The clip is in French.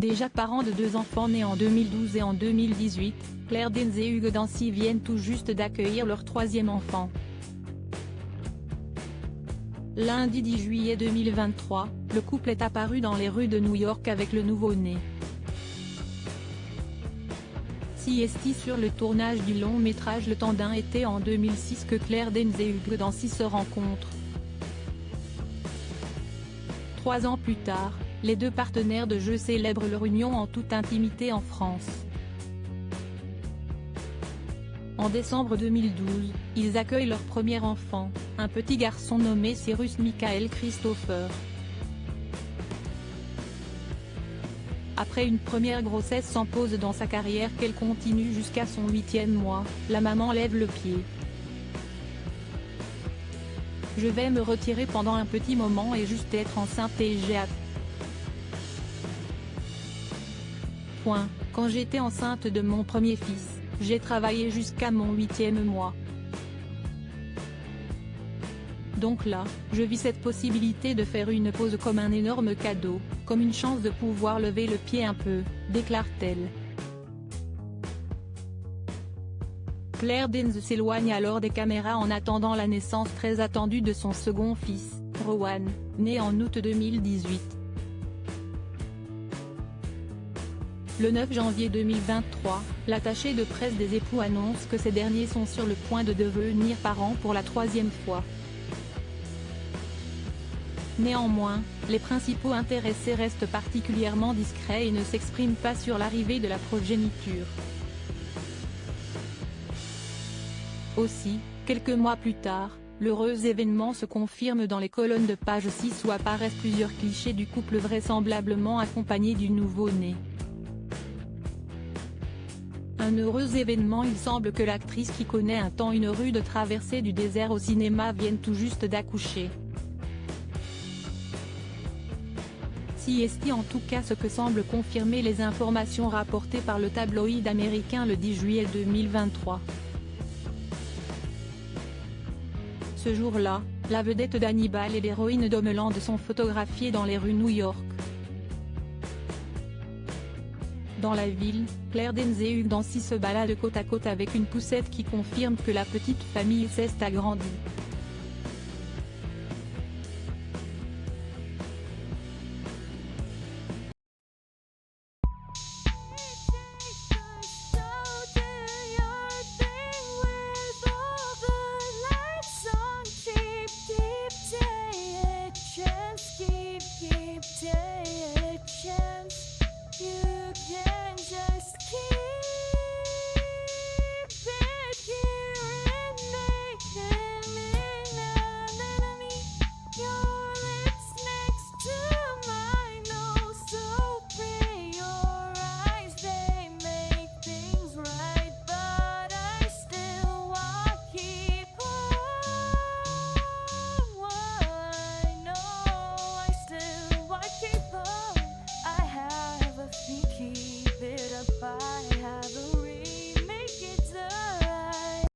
Déjà parents de 2 enfants nés en 2012 et en 2018, Claire Danes et Hugues Dancy viennent tout juste d'accueillir leur 3e enfant. Lundi 10 juillet 2023, le couple est apparu dans les rues de New York avec le nouveau-né. C'est sur le tournage du long-métrage Le Temps d'un été en 2006 que Claire Danes et Hugues Dancy se rencontrent. 3 ans plus tard, les deux partenaires de jeu célèbrent leur union en toute intimité en France. En décembre 2012, ils accueillent leur premier enfant, un petit garçon nommé Cyrus Michael Christopher. Après une première grossesse sans pause dans sa carrière qu'elle continue jusqu'à son 8e mois, la maman lève le pied. Je vais me retirer pendant un petit moment et juste être enceinte et j'ai hâte. Quand j'étais enceinte de mon premier fils, j'ai travaillé jusqu'à mon 8e mois. Donc là, je vis cette possibilité de faire une pause comme un énorme cadeau, comme une chance de pouvoir lever le pied un peu, déclare-t-elle. Claire Danes s'éloigne alors des caméras en attendant la naissance très attendue de son second fils, Rowan, né en août 2018. Le 9 janvier 2023, l'attaché de presse des époux annonce que ces derniers sont sur le point de devenir parents pour la 3e fois. Néanmoins, les principaux intéressés restent particulièrement discrets et ne s'expriment pas sur l'arrivée de la progéniture. Aussi, quelques mois plus tard, l'heureux événement se confirme dans les colonnes de page 6 où apparaissent plusieurs clichés du couple vraisemblablement accompagné du nouveau-né. Un heureux événement. Il semble que l'actrice qui connaît un temps une rude traversée du désert au cinéma vienne tout juste d'accoucher. C'est en tout cas ce que semblent confirmer les informations rapportées par le tabloïd américain le 10 juillet 2023. Ce jour-là, la vedette d'Hannibal et l'héroïne d'Homeland sont photographiées dans les rues New York. Dans la ville, Claire Danes et Hugues Dancy se baladent côte à côte avec une poussette qui confirme que la petite famille s'est agrandie.